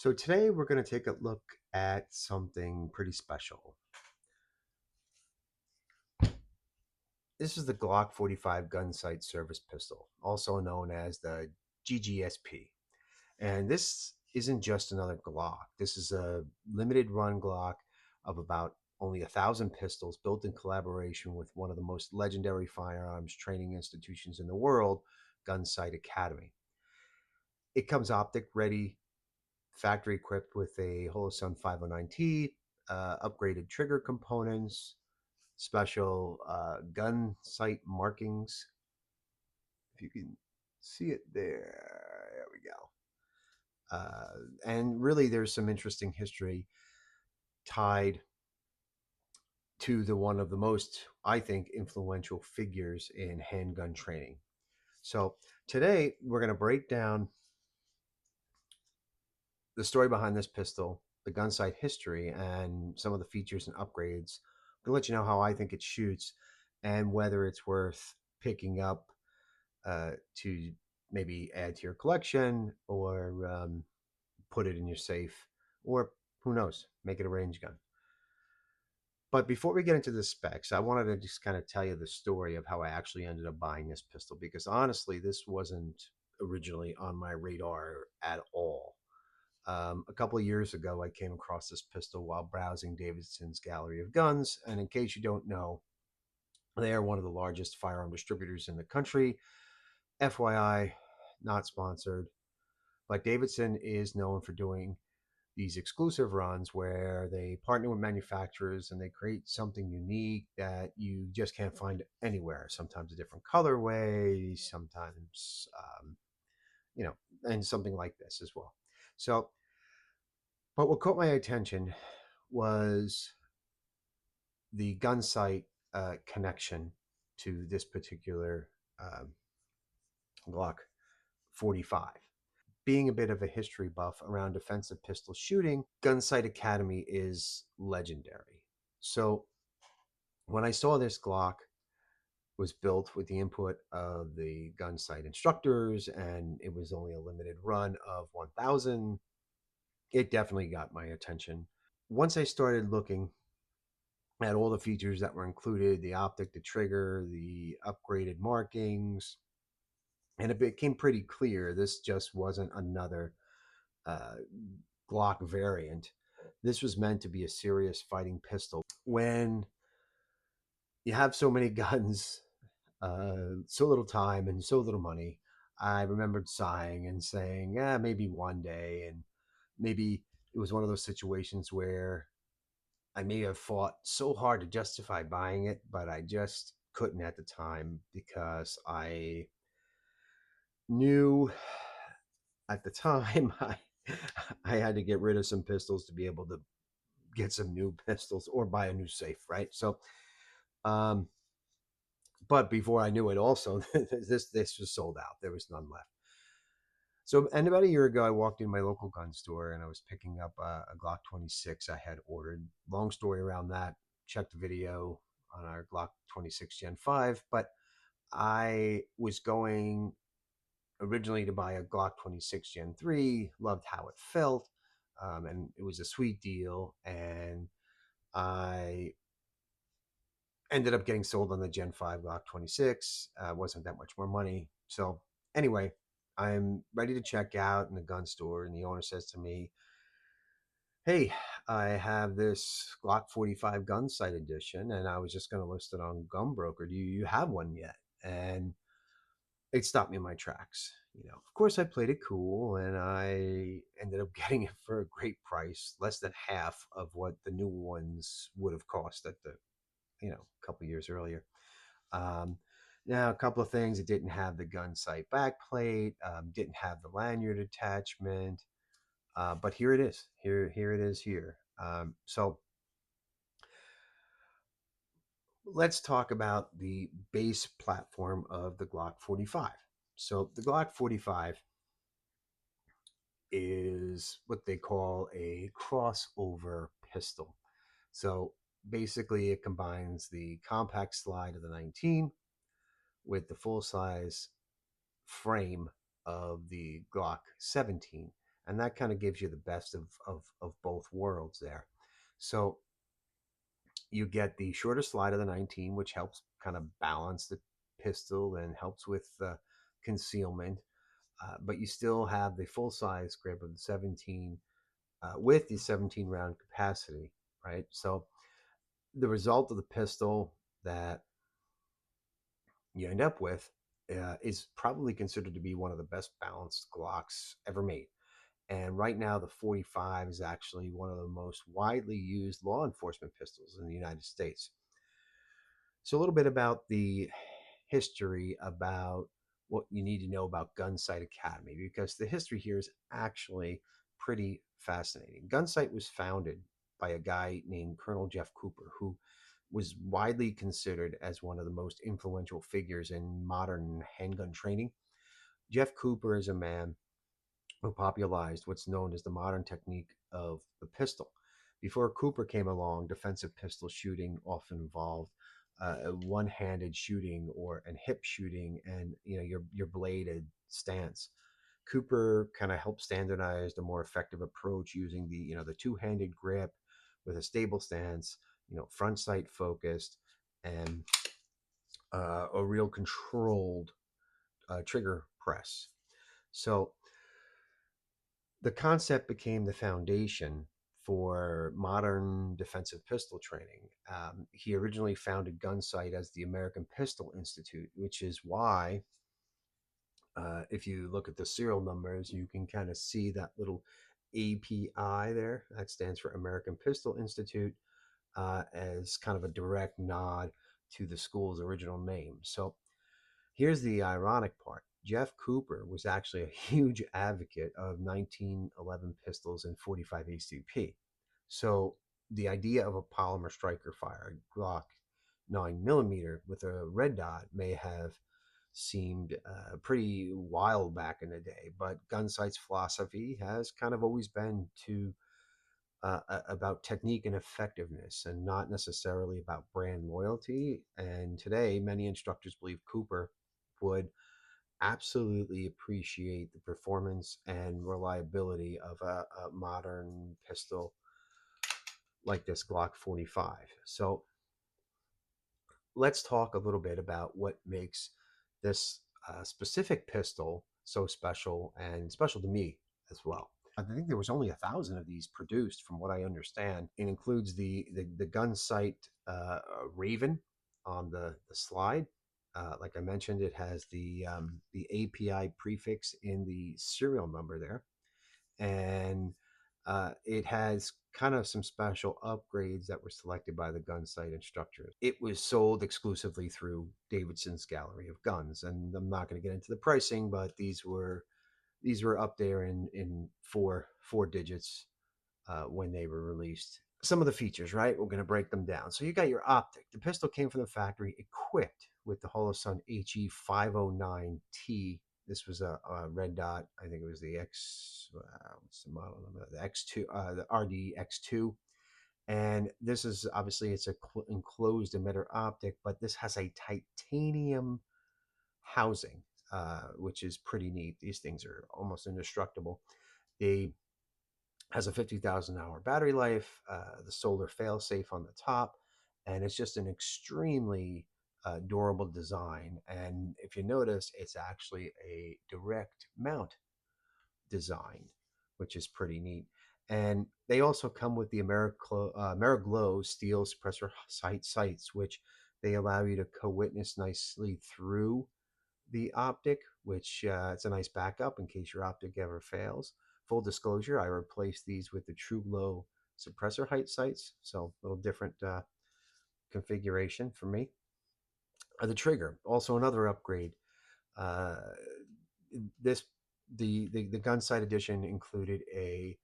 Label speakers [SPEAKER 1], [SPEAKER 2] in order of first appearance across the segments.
[SPEAKER 1] So today we're going to take a look at something pretty special. This is the Glock 45 Gunsite Service Pistol, also known as the GGSP. And this isn't just another Glock. This is a limited run Glock of about only 1,000 pistols built in collaboration with one of the most legendary firearms training institutions in the world, Gunsite Academy. It comes optic ready, factory equipped with a Holosun HE509T, upgraded trigger components, special gun sight markings. If you can see it there we go. And really, there's some interesting history tied to the one of the most, I think, influential figures in handgun training. So today, we're going to break down the story behind this pistol, the gun sight history, and some of the features and upgrades. I'm going to let you know how I think it shoots and whether it's worth picking up to maybe add to your collection or put it in your safe, or who knows, make it a range gun. But before we get into the specs, I wanted to just kind of tell you the story of how I actually ended up buying this pistol, because honestly, this wasn't originally on my radar at all. A couple of years ago, I came across this pistol while browsing Davidson's Gallery of Guns. And in case you don't know, they are one of the largest firearm distributors in the country. FYI, not sponsored, but Davidson is known for doing these exclusive runs where they partner with manufacturers and they create something unique that you just can't find anywhere. Sometimes a different colorway, sometimes, and something like this as well. So, but what caught my attention was the gun sight connection to this particular um, Glock 45. Being a bit of a history buff around defensive pistol shooting, Gunsite Academy is legendary. So when I saw this Glock was built with the input of the Gunsite instructors and it was only a limited run of 1,000, it definitely got my attention. Once I started looking at all the features that were included, the optic, the trigger, the upgraded markings, and it became pretty clear this just wasn't another uh, Glock variant. This was meant to be a serious fighting pistol. When you have so many guns, so little time, and so little money, I remembered sighing and saying, "Yeah, maybe one day." And maybe it was one of those situations where I may have fought so hard to justify buying it, but I just couldn't at the time because I knew at the time I had to get rid of some pistols to be able to get some new pistols or buy a new safe, right? So, um, but before I knew it, also this was sold out. There was none left. So, and about a year ago, I walked in my local gun store and I was picking up a Glock 26 I had ordered. Long story around that. Checked the video on our Glock 26 Gen 5, but I was going originally to buy a Glock 26 Gen 3, loved how it felt, and it was a sweet deal. And I ended up getting sold on the Gen 5 Glock 26. Wasn't that much more money. So, anyway, I'm ready to check out in the gun store, and the owner says to me, "Hey, I have this Glock 45 gun sight edition, and I was just going to list it on Gunbroker. Do you have one yet?" And it stopped me in my tracks. Of course, I played it cool, and I ended up getting it for a great price, less than half of what the new ones would have cost at the, a couple years earlier. Um, Now, a couple of things: it didn't have the gun sight backplate, didn't have the lanyard attachment, but here it is. Here it is. So let's talk about the base platform of the Glock 45. So the Glock 45 is what they call a crossover pistol. So basically, it combines the compact slide of the 19 with the full size frame of the Glock 17. and that kind of gives you the best of both worlds there. So you get the shorter slide of the 19, which helps kind of balance the pistol and helps with concealment. But you still have the full size grip of the 17 with the 17 round capacity, right? So the result of the pistol that you end up with is probably considered to be one of the best balanced Glocks ever made. And right now, the 45 is actually one of the most widely used law enforcement pistols in the United States. So, a little bit about the history about what you need to know about Gunsite Academy, because the history here is actually pretty fascinating. Gunsite was founded by a guy named Colonel Jeff Cooper, who was widely considered as one of the most influential figures in modern handgun training. Jeff Cooper is a man who popularized what's known as the modern technique of the pistol. Before Cooper came along, defensive pistol shooting often involved one-handed shooting or and hip shooting, and your bladed stance. Cooper kind of helped standardize a more effective approach using the two-handed grip with a stable stance, front sight focused, and a real controlled trigger press. So the concept became the foundation for modern defensive pistol training. He originally founded Gunsite as the American Pistol Institute, which is why, if you look at the serial numbers, you can kind of see that little API there. That stands for American Pistol Institute, as kind of a direct nod to the school's original name. So here's the ironic part. Jeff Cooper was actually a huge advocate of 1911 pistols and 45 ACP. So the idea of a polymer striker fire, Glock 9mm with a red dot, may have seemed pretty wild back in the day, but Gunsite's philosophy has kind of always been to about technique and effectiveness and not necessarily about brand loyalty. And today, many instructors believe Cooper would absolutely appreciate the performance and reliability of a modern pistol like this Glock 45. So let's talk a little bit about what makes this specific pistol so special, and special to me as well. I think there was only 1,000 of these produced, from what I understand. It includes the Gunsite Raven on the slide. Like I mentioned, it has the API prefix in the serial number there, and it has kind of some special upgrades that were selected by the Gunsite instructors. It was sold exclusively through Davidson's Gallery of Guns, and I'm not going to get into the pricing, but these were up there in four digits when they were released. Some of the features, right? We're going to break them down. So you got your optic. The pistol came from the factory equipped with the Holosun HE509T. This was a red dot. I think it was the what's the model number? The X2, the RDX2. And this is obviously it's a enclosed emitter optic, but this has a titanium housing, which is pretty neat. These things are almost indestructible. They has a 50,000 hour battery life, the solar failsafe on the top, and it's just an extremely durable design. And if you notice, it's actually a direct mount design, which is pretty neat. And they also come with the Ameriglo steel suppressor-height sights, which they allow you to co-witness nicely through the optic, which it's a nice backup in case your optic ever fails. Full disclosure, I replaced these with the True Glow suppressor-height sights, so a little different configuration for me. The trigger, also another upgrade. Uh, this the Gunsite edition included a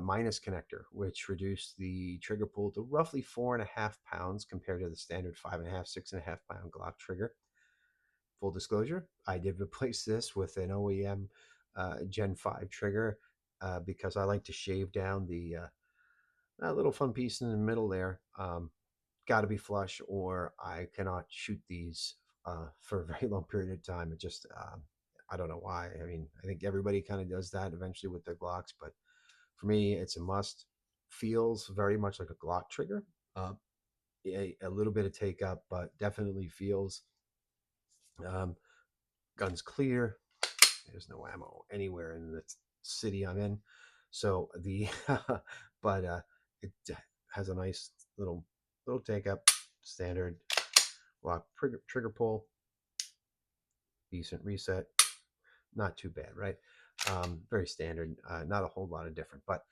[SPEAKER 1] minus connector, which reduced the trigger pull to roughly 4.5 pounds compared to the standard 5.5, 6.5 pound Glock trigger. Full disclosure, I did replace this with an OEM Gen 5 trigger because I like to shave down the that little fun piece in the middle there. Got to be flush, or I cannot shoot these for a very long period of time. I don't know why. I mean, I think everybody kind of does that eventually with their Glocks, but for me, it's a must. Feels very much like a Glock trigger. Uh, a little bit of take up, but definitely feels. Um, Gun's clear. There's no ammo anywhere in the city I'm in. So the but it has a nice little take up, standard lock trigger pull, decent reset, not too bad, right? Very standard, not a whole lot of different. But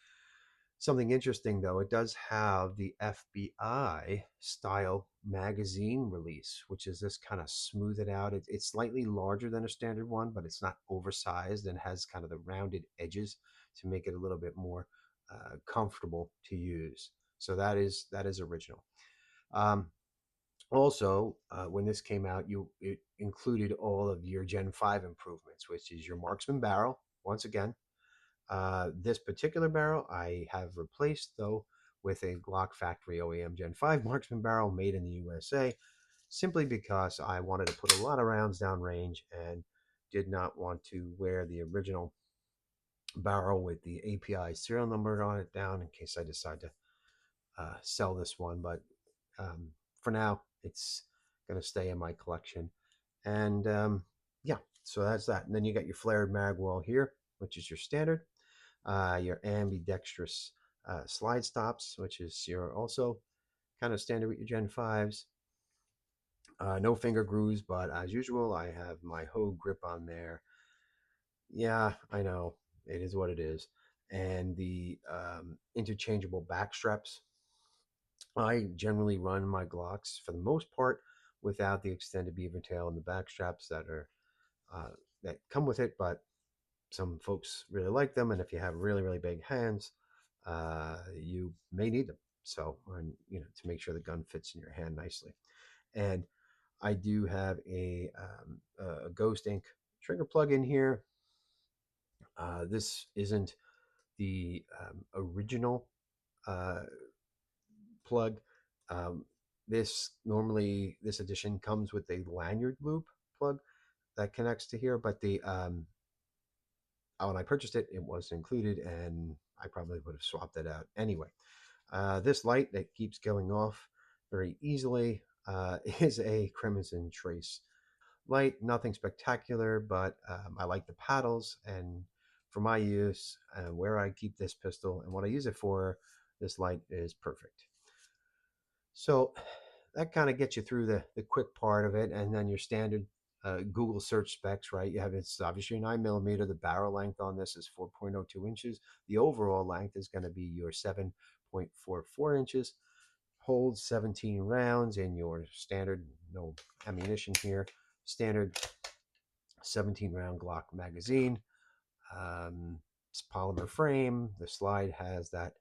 [SPEAKER 1] something interesting though, it does have the FBI style magazine release, which is this kind of smoothed out. It's slightly larger than a standard one, but it's not oversized and has kind of the rounded edges to make it a little bit more comfortable to use. So that is original. Um, Also, when this came out, it included all of your Gen 5 improvements, which is your marksman barrel. Once again, this particular barrel I have replaced, though, with a Glock Factory OEM Gen 5 marksman barrel made in the USA, simply because I wanted to put a lot of rounds downrange and did not want to wear the original barrel with the API serial number on it down in case I decide to sell this one. But um, for now, it's going to stay in my collection. And yeah, so that's that. And then you got your flared mag wall here, which is your standard. Your ambidextrous slide stops, which is your also kind of standard with your Gen 5s. No finger grooves, but as usual, I have my Hogue grip on there. Yeah, I know. It is what it is. And the interchangeable back straps. I generally run my Glocks for the most part without the extended beaver tail and the back straps uh, that come with it, but some folks really like them, and if you have really really big hands, you may need them. So, to make sure the gun fits in your hand nicely. And I do have a Ghost Ink trigger plug in here. This isn't the original uh, plug. Um, this edition comes with a lanyard loop plug that connects to here, but the when I purchased it, it was included, and I probably would have swapped it out anyway. This light that keeps going off very easily is a Crimson Trace light. Nothing spectacular, but I like the paddles, and for my use, where I keep this pistol and what I use it for, this light is perfect. So that kind of gets you through the quick part of it, and then your standard Google search specs, right? You have it's obviously 9 millimeter. The barrel length on this is 4.02 inches. The overall length is going to be your 7.44 inches. Holds 17 rounds in your standard, no ammunition here, standard 17 round Glock magazine. It's polymer frame. The slide has that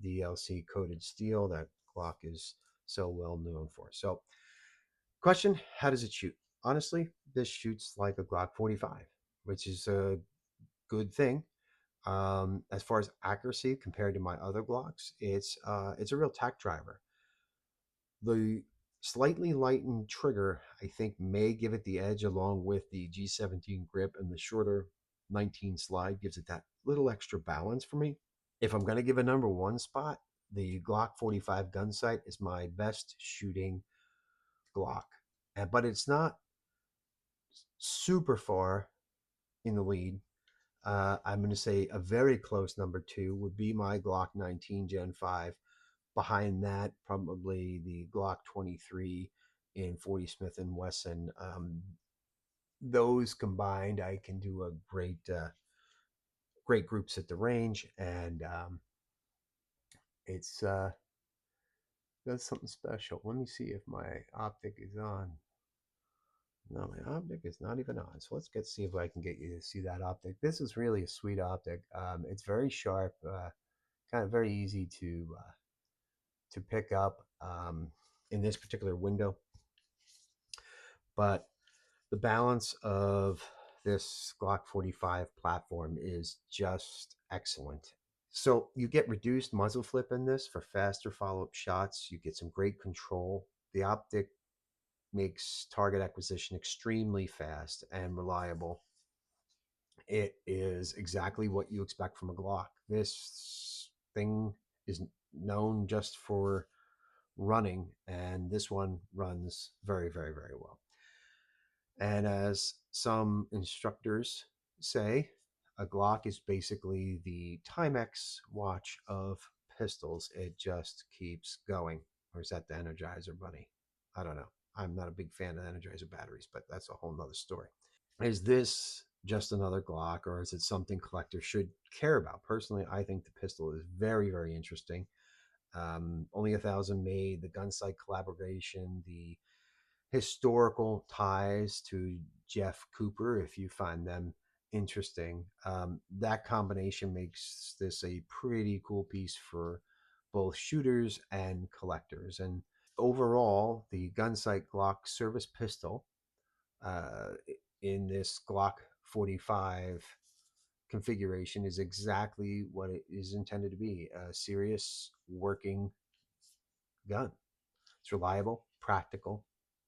[SPEAKER 1] DLC coated steel that Glock is so well known for. So, question: how does it shoot? Honestly, this shoots like a Glock 45, which is a good thing. As far as accuracy compared to my other Glocks, it's a real tack driver. The slightly lightened trigger, I think, may give it the edge, along with the G17 grip, and the shorter 19 slide gives it that little extra balance for me. If I'm going to give a number one spot, the Glock 45 Gunsite is my best shooting Glock. But it's not super far in the lead. I'm going to say a very close number two would be my Glock 19 Gen 5. Behind that, probably the Glock 23 in 40 Smith and Wesson. Those combined, I can do a great groups at the range, and it's does something special. Let me see if my optic is on. No, my optic is not even on. So let's see if I can get you to see that optic. This is really a sweet optic. It's very sharp, kind of very easy to pick up in this particular window. But the balance of this Glock 45 platform is just excellent. So you get reduced muzzle flip in this for faster follow-up shots. You get some great control. The optic makes target acquisition extremely fast and reliable. It is exactly what you expect from a Glock. This thing is known just for running, and this one runs very, very, very well. And as some instructors say, a Glock is basically the Timex watch of pistols. It just keeps going. Or is that the Energizer Bunny? I don't know. I'm not a big fan of Energizer batteries, but that's a whole nother story. Is this just another Glock, or is it something collectors should care about? Personally, I think the pistol is very, very interesting. Only 1,000 made, the Gunsite collaboration, the historical ties to Jeff Cooper, if you find them interesting. That combination makes this a pretty cool piece for both shooters and collectors. And overall, the Gunsite Glock Service Pistol uh, in this Glock 45 configuration is exactly what it is intended to be, a serious working gun. It's reliable, practical,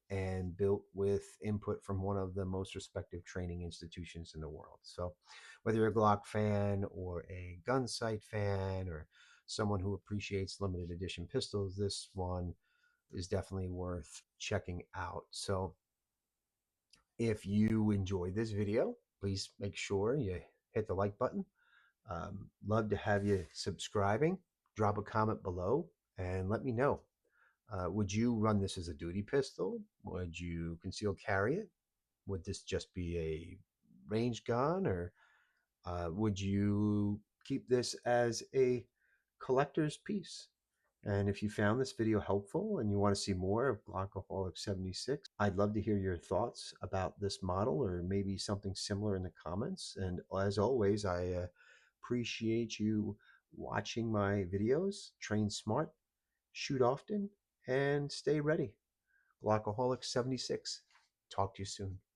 [SPEAKER 1] and built with input from one of the most respected training institutions in the world. So, whether you're a Glock fan or a Gunsite fan or someone who appreciates limited edition pistols, this one is definitely worth checking out. So, if you enjoyed this video, please make sure you hit the like button. Love to have you subscribing. Drop a comment below and let me know. Would you run this as a duty pistol? Would you conceal carry it? Would this just be a range gun, or would you keep this as a collector's piece? And if you found this video helpful and you want to see more of Glockaholic 76, I'd love to hear your thoughts about this model or maybe something similar in the comments. And as always, I appreciate you watching my videos. Train smart, shoot often, and stay ready. Glockaholic 76. Talk to you soon.